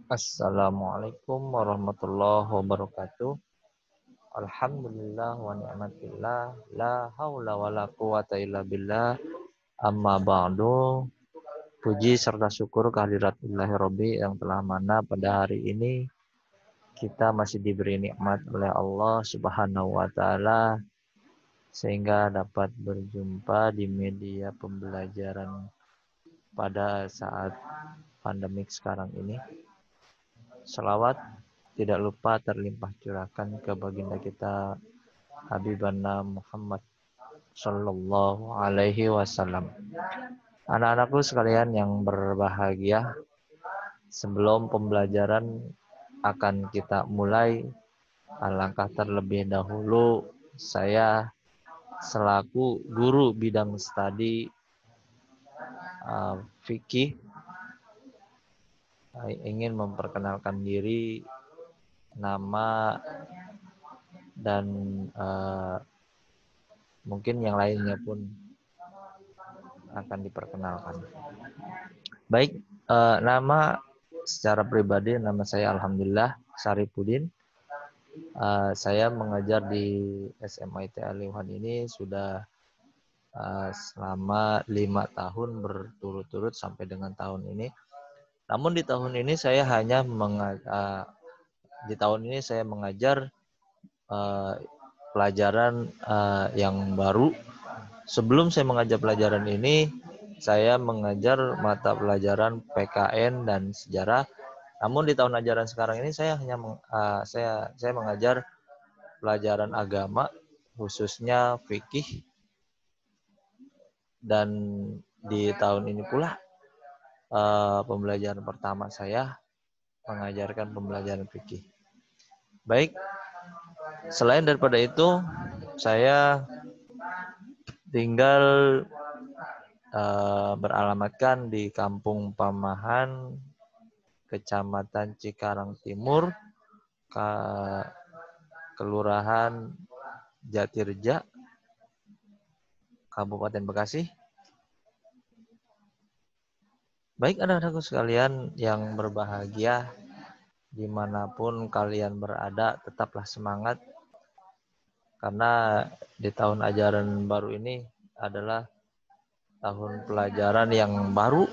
Assalamualaikum warahmatullahi wabarakatuh. Alhamdulillah wa ni'matillah. La haula wa la quwata illa billah. Amma ba'du. Puji serta syukur kehadirat Ilahi Rabbi yang telah mana pada hari ini kita masih diberi nikmat oleh Allah Subhanahu wa taala sehingga dapat berjumpa di media pembelajaran pada saat pandemik sekarang ini. Selawat tidak lupa terlimpah curahkan ke baginda kita Habibana Muhammad Sallallahu Alaihi Wasallam. Anak-anakku sekalian yang berbahagia, sebelum pembelajaran akan kita mulai, alangkah terlebih dahulu saya selaku guru bidang studi fikih ingin memperkenalkan diri, nama dan mungkin yang lainnya pun akan diperkenalkan. Baik, nama secara pribadi nama saya alhamdulillah Syarifuddin. Saya mengajar di SMIT Al-Iwan ini sudah selama 5 tahun berturut-turut sampai dengan tahun ini. Namun di tahun ini saya hanya mengajar pelajaran yang baru. Sebelum saya mengajar pelajaran ini, saya mengajar mata pelajaran PKN dan sejarah. Namun di tahun ajaran sekarang ini saya hanya saya mengajar pelajaran agama, khususnya fikih. Dan di tahun ini pula pembelajaran pertama saya mengajarkan pembelajaran fikih. Baik, selain daripada itu, saya tinggal beralamatkan di Kampung Pamahan, Kecamatan Cikarang Timur, Kelurahan Jatireja, Kabupaten Bekasi. Baik anak-anakku sekalian yang berbahagia, dimanapun kalian berada, tetaplah semangat. Karena di tahun ajaran baru ini adalah tahun pelajaran yang baru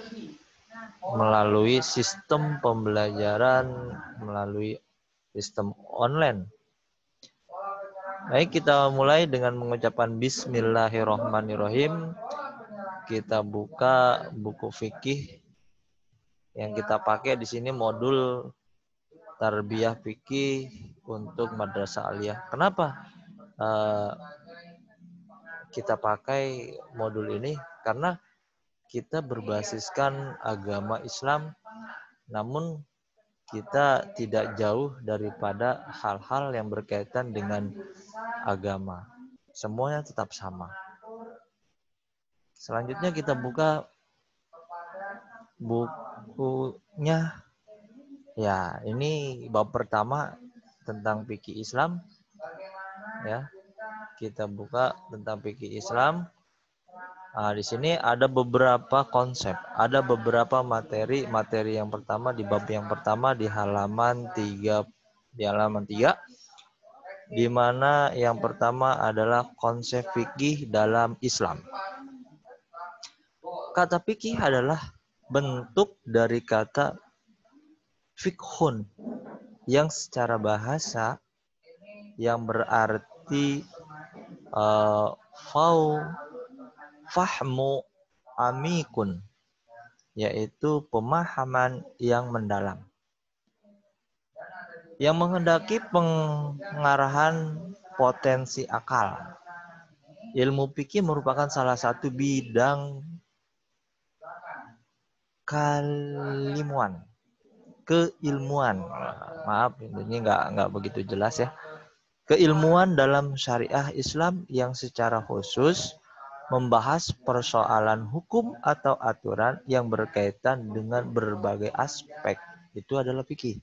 melalui sistem pembelajaran melalui sistem online. Baik, kita mulai dengan mengucapkan Bismillahirrahmanirrahim. Kita buka buku fikih yang kita pakai di sini, modul Tarbiyah Fikih untuk Madrasah Aliyah. Kenapa kita pakai modul ini? Karena kita berbasiskan agama Islam, namun kita tidak jauh daripada hal-hal yang berkaitan dengan agama. Semuanya tetap sama. Selanjutnya kita buka bukunya. Ya, ini bab pertama tentang fikih Islam. Ya, kita buka tentang fikih Islam. Di sini ada beberapa konsep, ada beberapa materi. Materi yang pertama di bab yang pertama di halaman 3, di mana yang pertama adalah konsep fikih dalam Islam. Kata fikih adalah bentuk dari kata fikhun yang secara bahasa yang berarti fahmu amikun, yaitu pemahaman yang mendalam, yang menghendaki pengarahan potensi akal. Ilmu fikih merupakan salah satu bidang keilmuan. Maaf, ini nggak begitu jelas ya. Keilmuan dalam syariah Islam yang secara khusus membahas persoalan hukum atau aturan yang berkaitan dengan berbagai aspek. Itu adalah fikih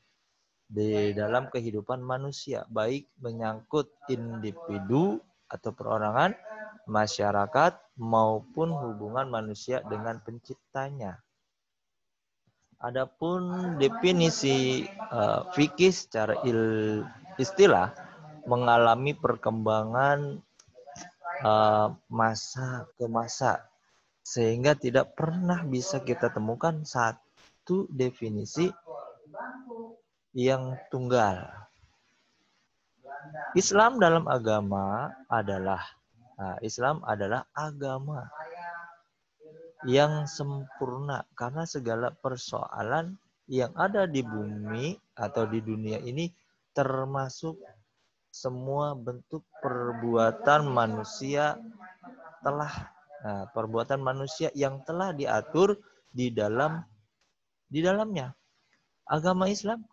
di dalam kehidupan manusia, baik menyangkut individu atau perorangan, masyarakat, maupun hubungan manusia dengan penciptanya. Adapun definisi fikih secara istilah mengalami perkembangan masa ke masa, sehingga tidak pernah bisa kita temukan satu definisi yang tunggal. Islam dalam agama adalah Islam adalah agama yang sempurna, karena segala persoalan yang ada di bumi atau di dunia ini, termasuk semua bentuk perbuatan manusia perbuatan manusia yang telah diatur di dalamnya. Agama Islam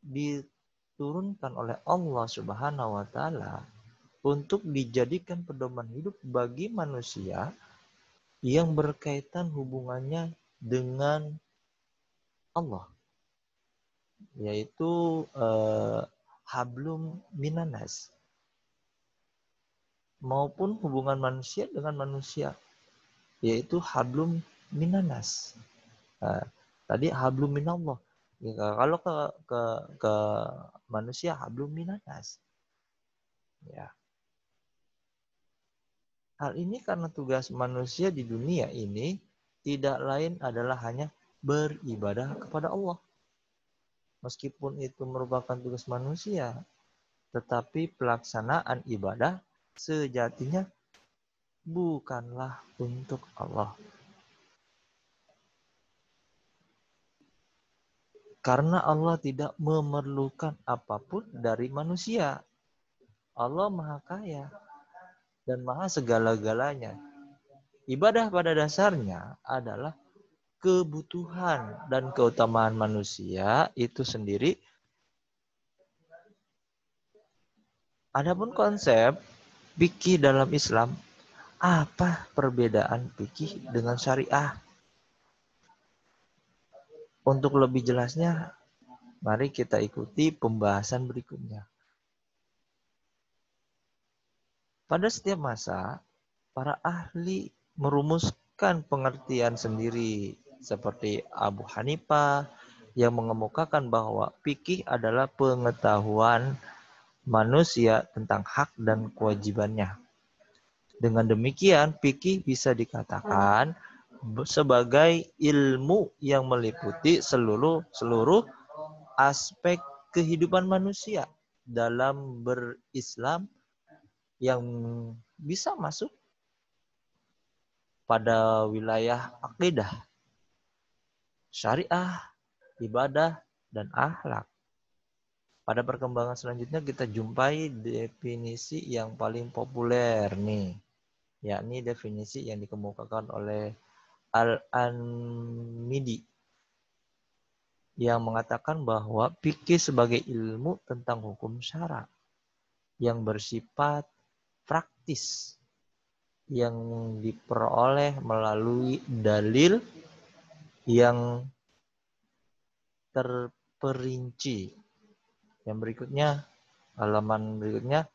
diturunkan oleh Allah Subhanahu wa taala untuk dijadikan pedoman hidup bagi manusia yang berkaitan hubungannya dengan Allah, yaitu hablum minanas, maupun hubungan manusia dengan manusia, yaitu hablum minanas. Tadi hablum minallah. Ya, kalau ke manusia hablum minanas. Ya. Hal ini karena tugas manusia di dunia ini tidak lain adalah hanya beribadah kepada Allah. Meskipun itu merupakan tugas manusia, tetapi pelaksanaan ibadah sejatinya bukanlah untuk Allah. Karena Allah tidak memerlukan apapun dari manusia. Allah Maha Kaya dan Maha segala-galanya. Ibadah pada dasarnya adalah kebutuhan dan keutamaan manusia itu sendiri. Adapun konsep fikih dalam Islam, apa perbedaan fikih dengan syariah? Untuk lebih jelasnya, mari kita ikuti pembahasan berikutnya. Pada setiap masa, para ahli merumuskan pengertian sendiri, seperti Abu Hanifah yang mengemukakan bahwa fikih adalah pengetahuan manusia tentang hak dan kewajibannya. Dengan demikian, fikih bisa dikatakan sebagai ilmu yang meliputi seluruh aspek kehidupan manusia dalam berislam, yang bisa masuk pada wilayah akidah, syariah, ibadah, dan akhlak. Pada perkembangan selanjutnya kita jumpai definisi yang paling populer nih, yakni definisi yang dikemukakan oleh Al-Anmidi yang mengatakan bahwa fikih sebagai ilmu tentang hukum syara yang bersifat praktis, yang diperoleh melalui dalil yang terperinci. Yang berikutnya, halaman berikutnya,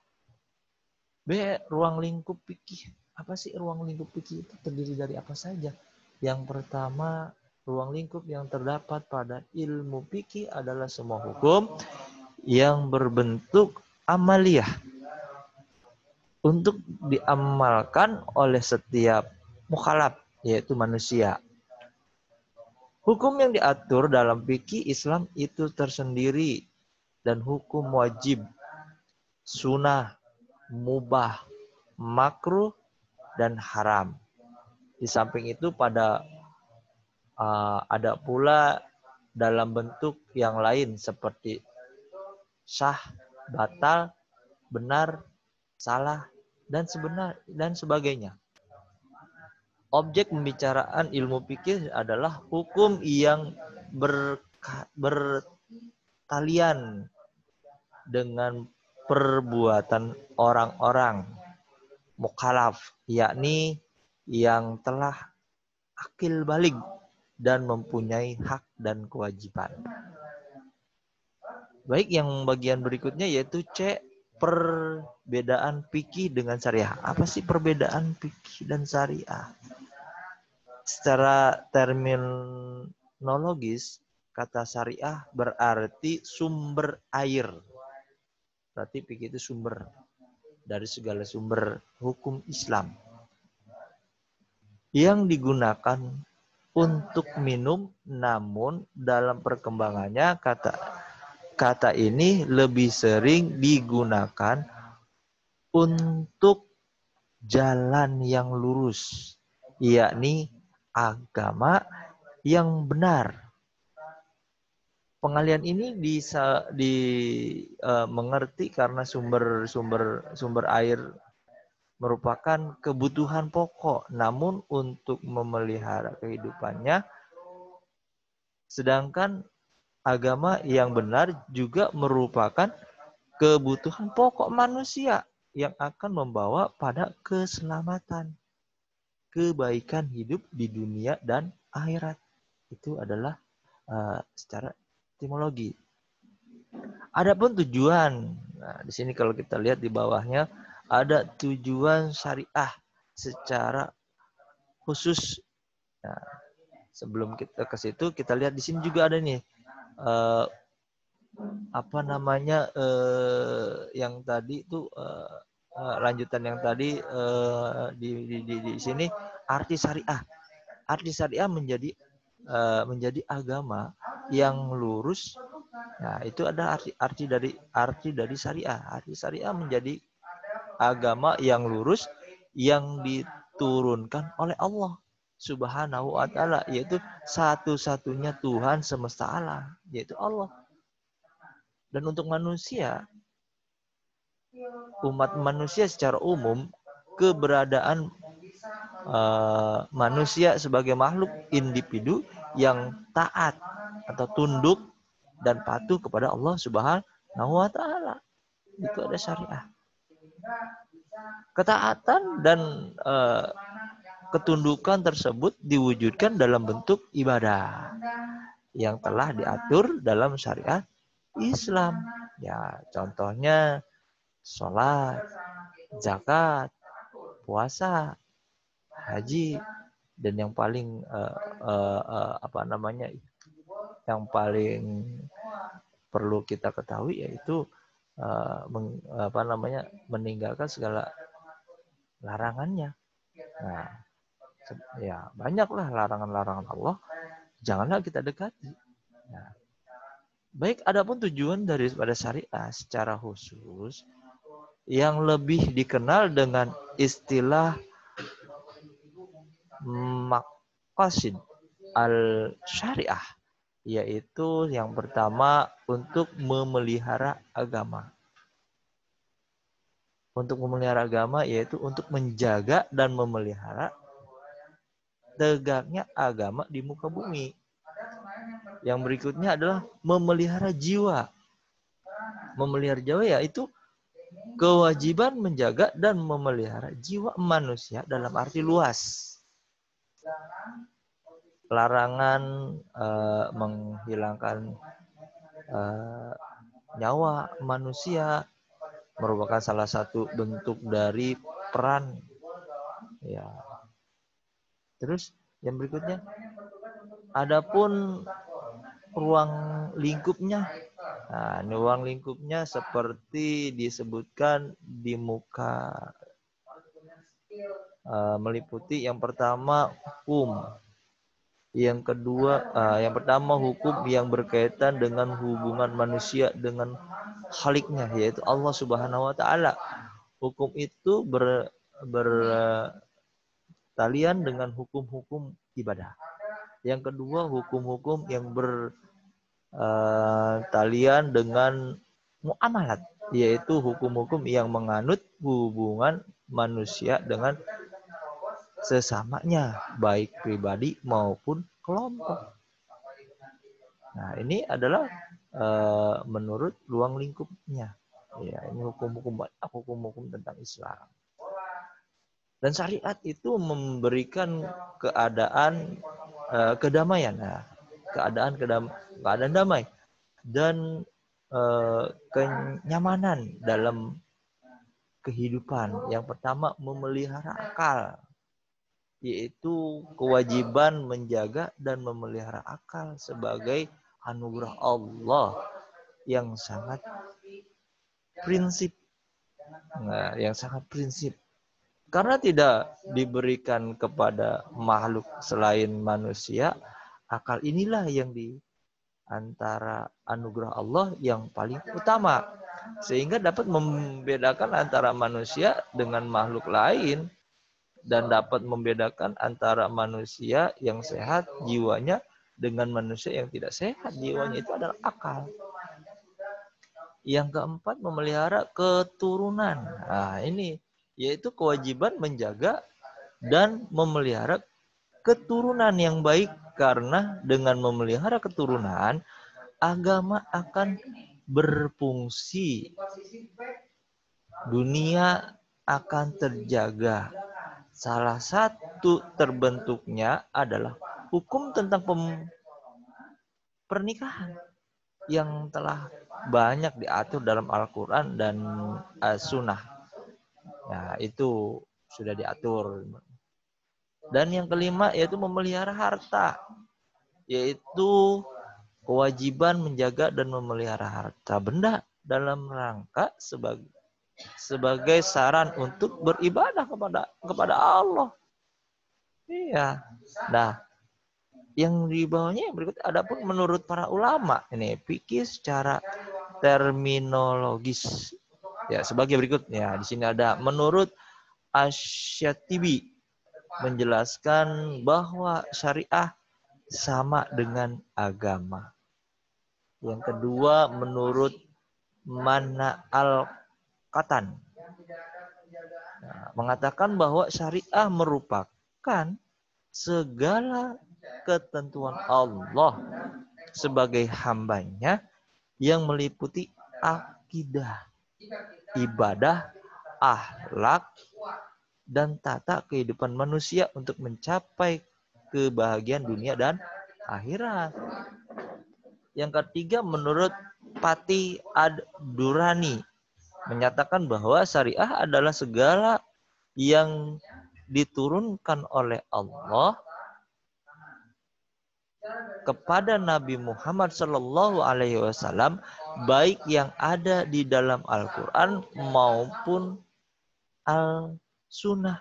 ruang lingkup fikih. Apa sih ruang lingkup fikih itu? Terdiri dari apa saja? Yang pertama, ruang lingkup yang terdapat pada ilmu fikih adalah semua hukum yang berbentuk amaliyah untuk diamalkan oleh setiap mukhalaf, yaitu manusia. Hukum yang diatur dalam fikih Islam itu tersendiri, dan hukum wajib, sunnah, mubah, makruh, dan haram. Di samping itu ada pula dalam bentuk yang lain seperti sah, batal, benar, salah, dan sebagainya. Objek pembicaraan ilmu fikih adalah hukum yang bertalian dengan perbuatan orang-orang mukhalaf, yakni yang telah akil baligh dan mempunyai hak dan kewajiban. Baik, yang bagian berikutnya yaitu C, perbedaan fikih dengan syariah. Apa sih perbedaan fikih dan syariah? Secara maknologis, kata syariah berarti sumber air. Berarti fikih itu sumber dari segala sumber hukum Islam yang digunakan untuk minum, namun dalam perkembangannya kata ini lebih sering digunakan untuk jalan yang lurus, yakni agama yang benar. Pengalian ini mengerti karena sumber air merupakan kebutuhan pokok, namun untuk memelihara kehidupannya, sedangkan agama yang benar juga merupakan kebutuhan pokok manusia yang akan membawa pada keselamatan, kebaikan hidup di dunia dan akhirat. Itu adalah secara etimologi. Adapun tujuan, nah di sini kalau kita lihat di bawahnya ada tujuan syariah secara khusus. Nah, sebelum kita ke situ, kita lihat di sini juga ada nih yang tadi itu lanjutan yang tadi di sini arti syariah. Arti syariah menjadi agama yang lurus. Nah, itu ada arti dari syariah. Arti syariah menjadi agama yang lurus yang diturunkan oleh Allah Subhanahu wa taala, yaitu satu-satunya Tuhan semesta alam, yaitu Allah. Dan untuk manusia, umat manusia secara umum, keberadaan manusia sebagai makhluk individu yang taat atau tunduk dan patuh kepada Allah Subhanahu wa taala. Itu ada syariah. Ketaatan dan ketundukan tersebut diwujudkan dalam bentuk ibadah yang telah diatur dalam syariat Islam. Ya, contohnya sholat, zakat, puasa, haji, dan yang paling yang paling perlu kita ketahui yaitu meninggalkan segala larangannya. Nah, ya banyaklah larangan-larangan Allah, janganlah kita dekati. Nah, baik, adapun tujuan daripada syariah secara khusus yang lebih dikenal dengan istilah maqasid al-syariah, yaitu yang pertama untuk memelihara agama. Untuk memelihara agama yaitu untuk menjaga dan memelihara tegaknya agama di muka bumi. Yang berikutnya adalah memelihara jiwa. Memelihara jiwa yaitu kewajiban menjaga dan memelihara jiwa manusia dalam arti luas. Larangan menghilangkan nyawa manusia merupakan salah satu bentuk dari peran. Ya. Terus yang berikutnya, adapun ruang lingkupnya. Nah, ruang lingkupnya seperti disebutkan di muka meliputi yang pertama hukum. Yang kedua, yang pertama hukum yang berkaitan dengan hubungan manusia dengan Khaliknya, yaitu Allah Subhanahu wa taala. Hukum itu bertalian dengan hukum-hukum ibadah. Yang kedua, hukum-hukum yang bertalian dengan muamalat, yaitu hukum-hukum yang menganut hubungan manusia dengan sesamanya, baik pribadi maupun kelompok. Nah, ini adalah menurut ruang lingkupnya. Ya, ini hukum-hukum tentang Islam. Dan syariat itu memberikan keadaan kedamaian, keadaan damai dan kenyamanan dalam kehidupan. Yang pertama, memelihara akal. yaitu kewajiban menjaga dan memelihara akal sebagai anugerah Allah yang sangat prinsip. Nah, yang sangat prinsip. Karena tidak diberikan kepada makhluk selain manusia, akal inilah yang di antara anugerah Allah yang paling utama. Sehingga dapat membedakan antara manusia dengan makhluk lain dan dapat membedakan antara manusia yang sehat jiwanya dengan manusia yang tidak sehat jiwanya, itu adalah akal. Yang keempat, memelihara keturunan. Nah, ini yaitu kewajiban menjaga dan memelihara keturunan yang baik, karena dengan memelihara keturunan agama akan berfungsi, dunia akan terjaga. Salah satu terbentuknya adalah hukum tentang pernikahan yang telah banyak diatur dalam Al-Quran dan Sunnah. Nah, itu sudah diatur. Dan yang kelima yaitu memelihara harta, yaitu kewajiban menjaga dan memelihara harta benda dalam rangka sebagai saran untuk beribadah kepada Allah. Iya. Nah, yang di bawahnya yang berikut, adapun menurut para ulama ini fikih secara terminologis ya sebagai berikut. Ya, di sini ada menurut Asy-Syatibi menjelaskan bahwa syariah sama dengan agama. Yang kedua, menurut Mana Al-Qatan mengatakan bahwa syariah merupakan segala ketentuan Allah sebagai hambanya yang meliputi akidah, ibadah, akhlak, dan tata kehidupan manusia untuk mencapai kebahagiaan dunia dan akhirat. Yang ketiga, menurut Pati Ad-Durani menyatakan bahwa syariah adalah segala yang diturunkan oleh Allah kepada Nabi Muhammad Shallallahu Alaihi Wasallam, baik yang ada di dalam Al-Quran maupun Al-Sunnah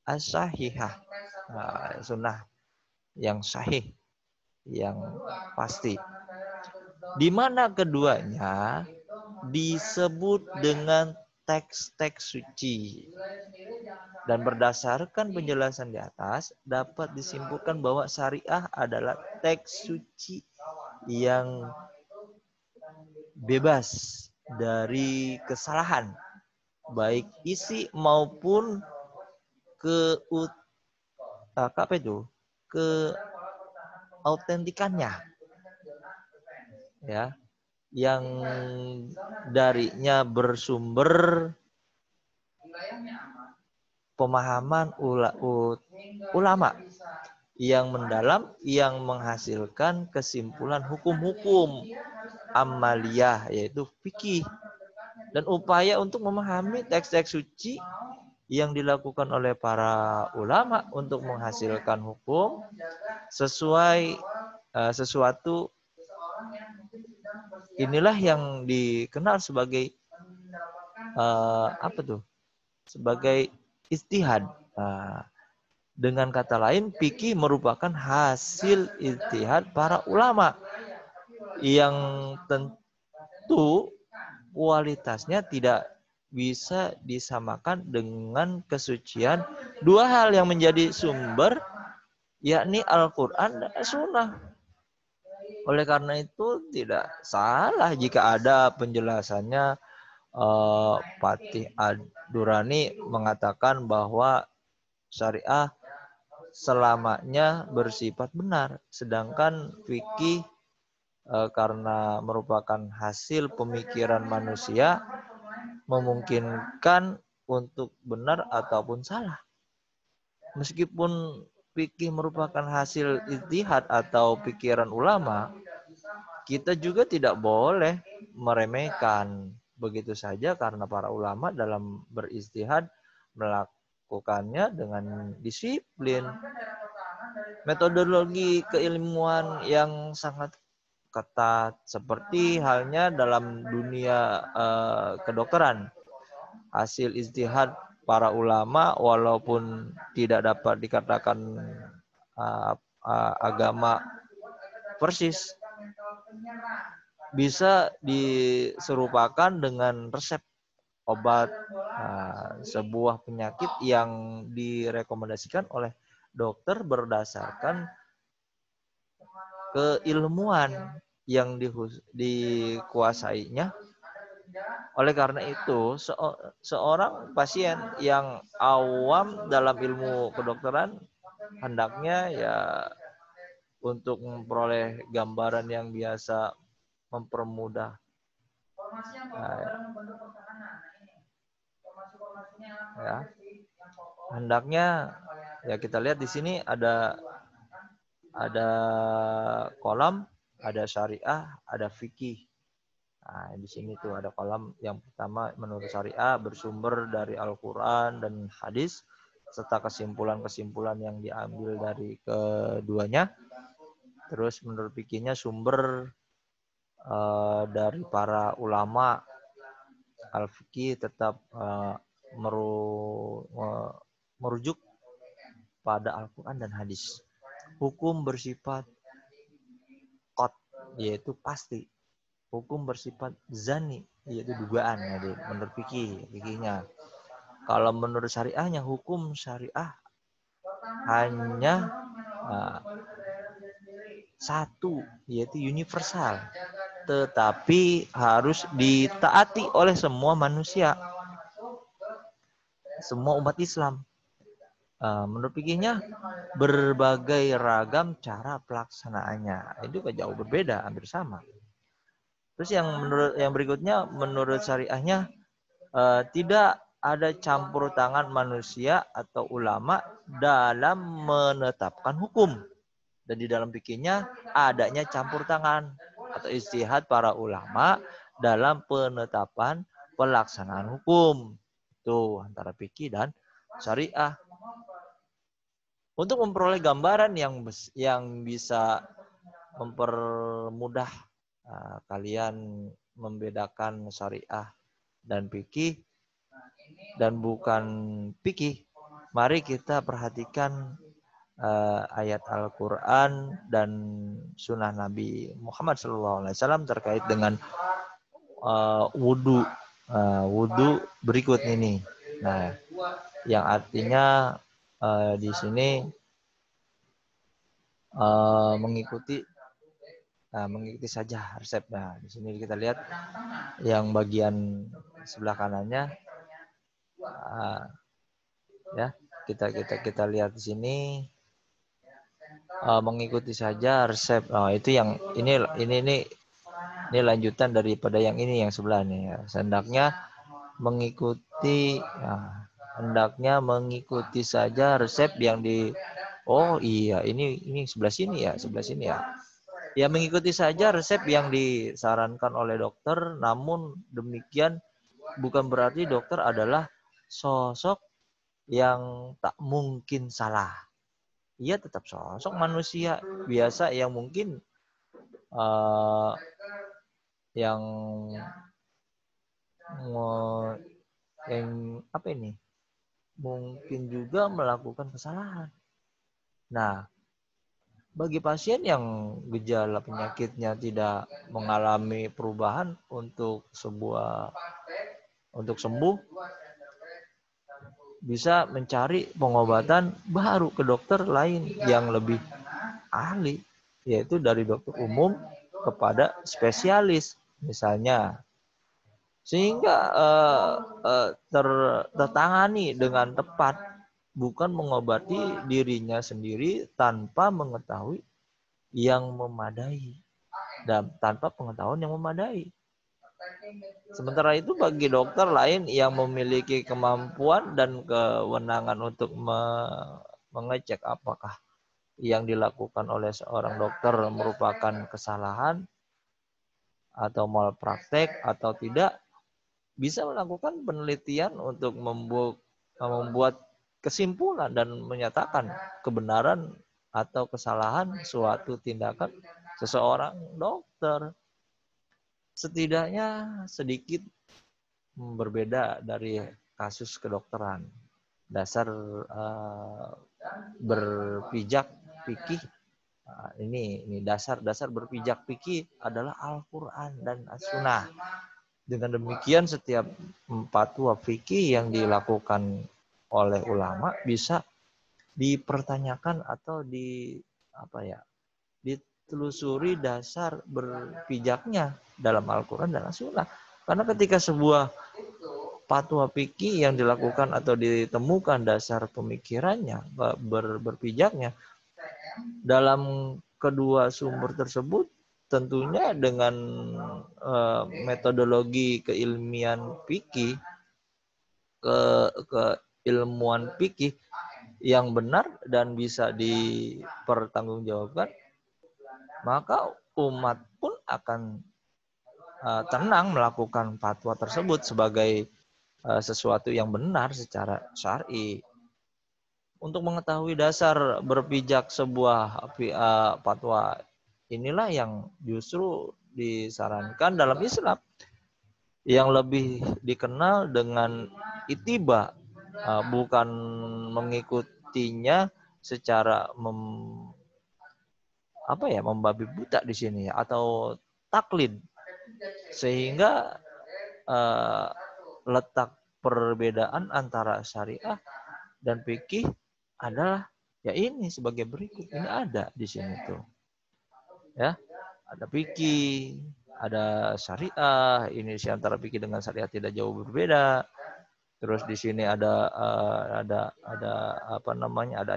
As-Sahihah, sunnah yang sahih, yang pasti, di mana keduanya disebut dengan teks-teks suci. Dan berdasarkan penjelasan di atas, dapat disimpulkan bahwa syariah adalah teks suci yang bebas dari kesalahan, baik isi maupun keautentikannya, ya, yang darinya bersumber pemahaman ulama yang mendalam yang menghasilkan kesimpulan hukum-hukum amaliyah, yaitu fikih, dan upaya untuk memahami teks-teks suci yang dilakukan oleh para ulama untuk menghasilkan hukum sesuai sesuatu. Inilah yang dikenal sebagai sebagai ijtihad. Dengan kata lain, fikih merupakan hasil ijtihad para ulama yang tentu kualitasnya tidak bisa disamakan dengan kesucian dua hal yang menjadi sumber, yakni Al-Quran dan Sunnah. Oleh karena itu tidak salah jika ada penjelasannya Patih Ad-Durani mengatakan bahwa syariah selamanya bersifat benar, sedangkan fikih karena merupakan hasil pemikiran manusia memungkinkan untuk benar ataupun salah. Meskipun fikih merupakan hasil ijtihad atau pikiran ulama, kita juga tidak boleh meremehkan begitu saja karena para ulama dalam berijtihad melakukannya dengan disiplin. Metodologi keilmuan yang sangat ketat, seperti halnya dalam dunia kedokteran. Hasil ijtihad para ulama walaupun tidak dapat dikatakan agama persis, bisa diserupakan dengan resep obat sebuah penyakit yang direkomendasikan oleh dokter berdasarkan keilmuan yang dikuasainya. Oleh karena itu, seorang pasien yang awam dalam ilmu kedokteran hendaknya ya untuk memperoleh gambaran yang biasa mempermudah ya. Hendaknya ya kita lihat di sini ada kolam, ada syariah, ada fikih. Nah, di sini tuh ada kolam yang pertama menurut syariah bersumber dari Al-Quran dan hadis serta kesimpulan-kesimpulan yang diambil dari keduanya. Terus menurut fikihnya sumber dari para ulama. Al-Fiqih tetap merujuk pada Al-Quran dan hadis. Hukum bersifat qat, yaitu pasti. Hukum bersifat zani, yaitu dugaan. Jadi menurut fikihnya. Kalau menurut syariahnya, hukum syariah hanya satu, yaitu universal. Tetapi harus ditaati oleh semua manusia, semua umat Islam. Menurut fikihnya berbagai ragam cara pelaksanaannya. Itu jauh berbeda, hampir sama. Terus yang berikutnya menurut syariahnya tidak ada campur tangan manusia atau ulama dalam menetapkan hukum. Dan di dalam fikihnya adanya campur tangan atau ijtihad para ulama dalam penetapan pelaksanaan hukum. Itu antara fikih dan syariah. Untuk memperoleh gambaran yang bisa mempermudah kalian membedakan syariah dan fikih dan bukan fikih, mari kita perhatikan ayat Al-Quran dan sunnah Nabi Muhammad SAW terkait dengan wudhu. Wudhu berikut ini. Nah, yang artinya di sini mengikuti saja resep. Nah, di sini kita lihat yang bagian sebelah kanannya, ya kita lihat di sini mengikuti saja resep. Itu yang ini lanjutan daripada yang ini yang sebelah nih. Ya. Hendaknya mengikuti saja resep yang di. Oh iya, ini sebelah sini ya. Ya, mengikuti saja resep yang disarankan oleh dokter, namun demikian bukan berarti dokter adalah sosok yang tak mungkin salah. Ia tetap sosok manusia biasa yang mungkin mungkin juga melakukan kesalahan. Nah, bagi pasien yang gejala penyakitnya tidak mengalami perubahan untuk sembuh, bisa mencari pengobatan baru ke dokter lain yang lebih ahli, yaitu dari dokter umum kepada spesialis misalnya, sehingga tertangani dengan tepat, bukan mengobati dirinya sendiri tanpa mengetahui yang memadai dan tanpa pengetahuan yang memadai. Sementara itu bagi dokter lain yang memiliki kemampuan dan kewenangan untuk mengecek apakah yang dilakukan oleh seorang dokter merupakan kesalahan atau malpraktek atau tidak, bisa melakukan penelitian untuk membuat kesimpulan dan menyatakan kebenaran atau kesalahan suatu tindakan seseorang dokter. Setidaknya sedikit berbeda dari kasus kedokteran. Dasar berpijak fikih ini dasar berpijak fikih adalah Al-Qur'an dan As-Sunnah. Dengan demikian setiap fatwa fikih yang dilakukan oleh ulama bisa dipertanyakan atau ditelusuri dasar berpijaknya dalam Al-Qur'an dan As-Sunnah. Karena ketika sebuah fatwa fikih yang dilakukan atau ditemukan dasar pemikirannya berpijaknya dalam kedua sumber tersebut, tentunya dengan metodologi keilmian fikih, keilmuan fikih yang benar dan bisa dipertanggungjawabkan, maka umat pun akan tenang melakukan fatwa tersebut sebagai sesuatu yang benar secara syar'i. Untuk mengetahui dasar berpijak sebuah fatwa, inilah yang justru disarankan dalam Islam, yang lebih dikenal dengan ittiba, bukan mengikutinya secara membabi buta di sini atau taklid, sehingga letak perbedaan antara syariah dan fikih adalah ya ini sebagai berikut. Ini ada di sini tuh. Ya, ada fikih, ada syariah. Ini sih antara fikih dengan syariah tidak jauh berbeda. Terus di sini ada ada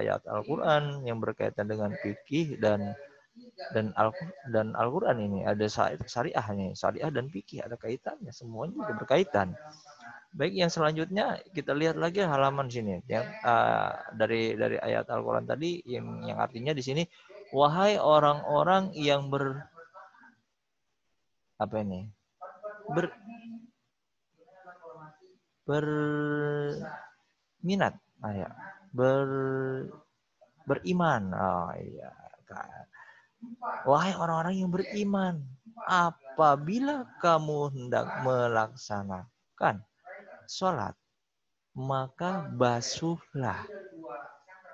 ayat Al-Qur'an yang berkaitan dengan fikih dan Al-Qur'an ini ada syariahnya, syariah dan fikih ada kaitannya, semuanya juga berkaitan. Baik, yang selanjutnya kita lihat lagi halaman sini yang dari ayat Al-Qur'an tadi yang artinya di sini, wahai orang-orang yang berminat, beriman. Oh iya. Wahai orang-orang yang beriman, apabila kamu hendak melaksanakan sholat, maka basuhlah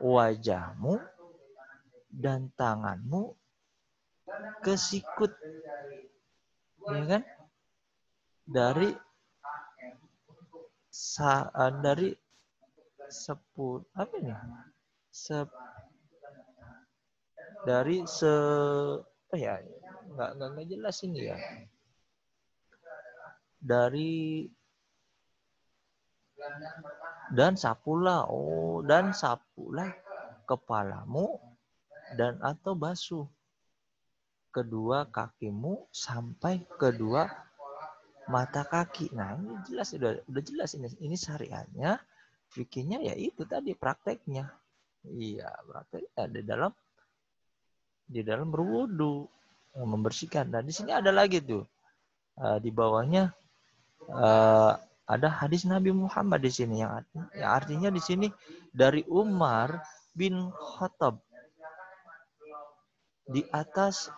wajahmu dan tanganmu ke sikut, ya kan? Dari nggak jelas ini ya. Dan sapulah kepalamu dan atau basuh kedua kakimu sampai kedua mata kaki. Nah, ini jelas, udah jelas ini syariatnya, fikihnya ya itu tadi prakteknya. Iya, prakteknya di dalam berwudu, membersihkan. Nah, di sini ada lagi tuh di bawahnya ada hadis Nabi Muhammad di sini yang artinya di sini dari Umar bin Khattab di atas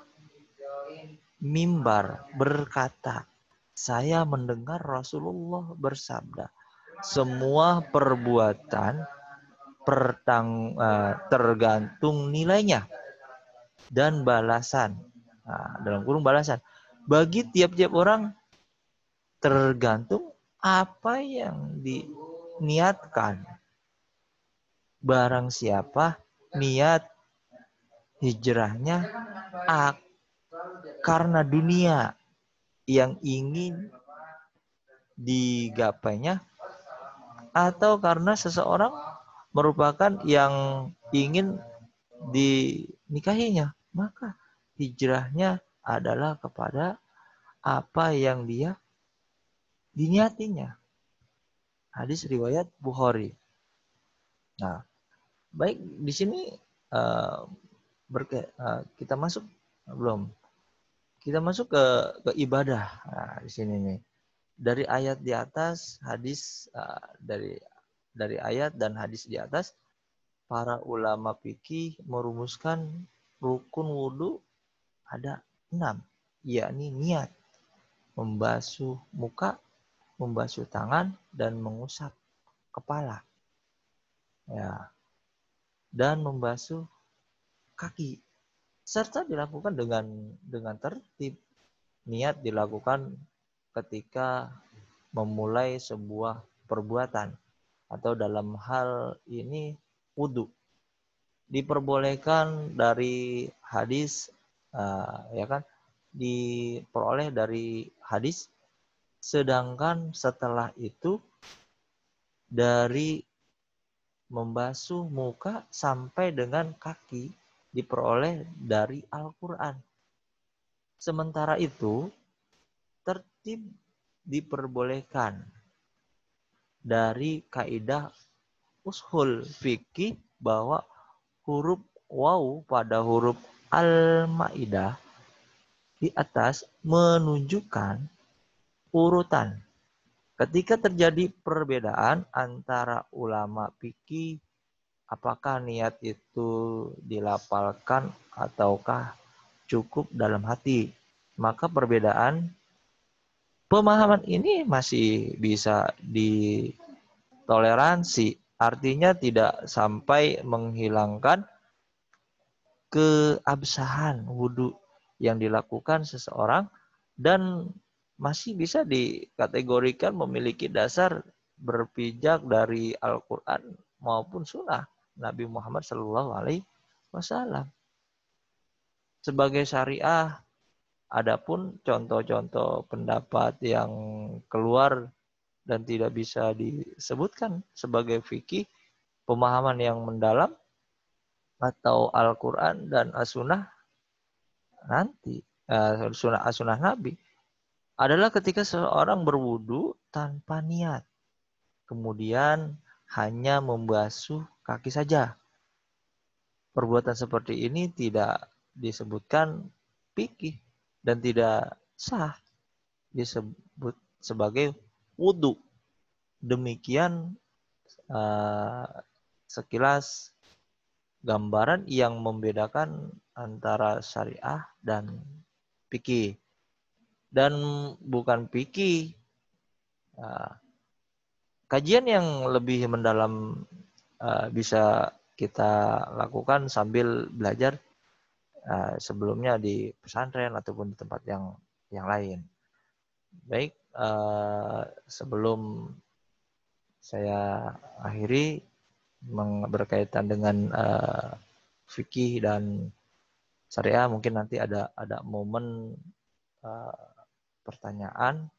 mimbar berkata, saya mendengar Rasulullah bersabda, semua perbuatan tergantung nilainya dan balasan. Nah, dalam kurung balasan. Bagi tiap-tiap orang tergantung apa yang diniatkan. Barang siapa niat hijrahnya karena dunia yang ingin digapainya, atau karena seseorang merupakan yang ingin dinikahinya, maka hijrahnya adalah kepada apa yang dia diniatinya. Hadis riwayat Bukhari. Nah, baik, di sini kita masuk belum? Kita masuk ke ibadah. Nah, di sini nih. Dari ayat di atas, hadis dari dari ayat dan hadis di atas, para ulama fikih merumuskan rukun wudhu ada 6, yakni niat, membasuh muka, membasuh tangan, dan mengusap kepala, ya, dan membasuh kaki, serta dilakukan dengan tertib. Niat dilakukan ketika memulai sebuah perbuatan, atau dalam hal ini wudhu. Diperbolehkan dari hadis, ya kan, diperoleh dari hadis. Sedangkan setelah itu dari membasuh muka sampai dengan kaki diperoleh dari Al-Quran. Sementara itu tertib diperbolehkan dari kaidah ushul fikih bahwa huruf waw pada huruf Al-Maidah di atas menunjukkan urutan. Ketika terjadi perbedaan antara ulama fikih, apakah niat itu dilafalkan ataukah cukup dalam hati, maka perbedaan pemahaman ini masih bisa ditoleransi. Artinya tidak sampai menghilangkan keabsahan wudhu yang dilakukan seseorang, dan masih bisa dikategorikan memiliki dasar berpijak dari Al-Quran maupun Sunnah Nabi Muhammad SAW. Sebagai syariah, adapun contoh-contoh pendapat yang keluar dan tidak bisa disebutkan sebagai fikih, pemahaman yang mendalam atau Al-Quran dan As-Sunnah nanti, Sunnah Nabi, adalah ketika seseorang berwudu tanpa niat, kemudian hanya membasuh kaki saja. Perbuatan seperti ini tidak disebutkan fikih dan tidak sah disebut sebagai wudu. Demikian sekilas gambaran yang membedakan antara syariah dan fikih. Dan bukan fikih, kajian yang lebih mendalam bisa kita lakukan sambil belajar sebelumnya di pesantren ataupun di tempat yang lain. Baik, sebelum saya akhiri berkaitan dengan fikih dan syariah, mungkin nanti ada momen pertanyaan.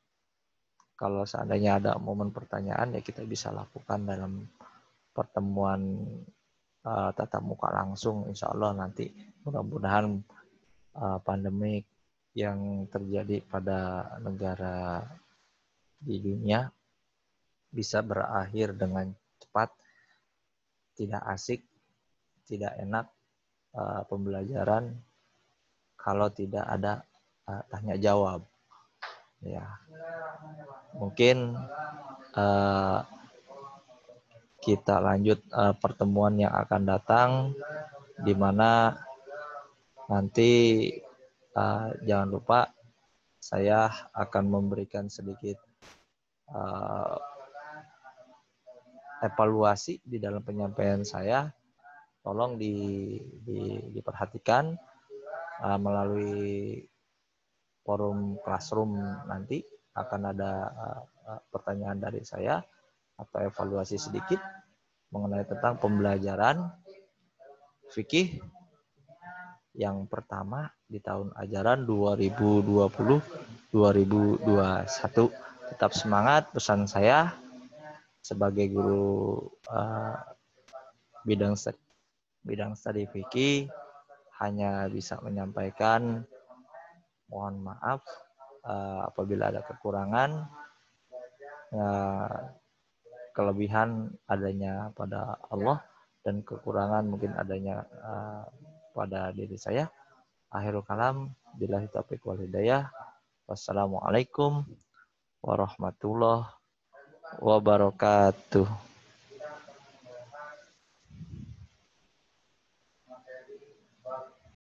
Kalau seandainya ada momen pertanyaan, ya kita bisa lakukan dalam pertemuan tatap muka langsung, insya Allah nanti. Mudah-mudahan pandemik yang terjadi pada negara di dunia bisa berakhir dengan cepat. Tidak asik, tidak enak pembelajaran kalau tidak ada tanya jawab. Ya, mungkin kita lanjut pertemuan yang akan datang, di mana nanti jangan lupa saya akan memberikan sedikit evaluasi di dalam penyampaian saya. Tolong diperhatikan melalui forum classroom. Nanti akan ada pertanyaan dari saya atau evaluasi sedikit mengenai tentang pembelajaran fikih yang pertama di tahun ajaran 2020-2021. Tetap semangat, pesan saya sebagai guru bidang studi fikih hanya bisa menyampaikan mohon maaf apabila ada kekurangan. Kelebihan adanya pada Allah dan kekurangan mungkin adanya pada diri saya. Akhirul kalam, billahi taufiq wal hidayah. Wassalamualaikum warahmatullahi wabarakatuh.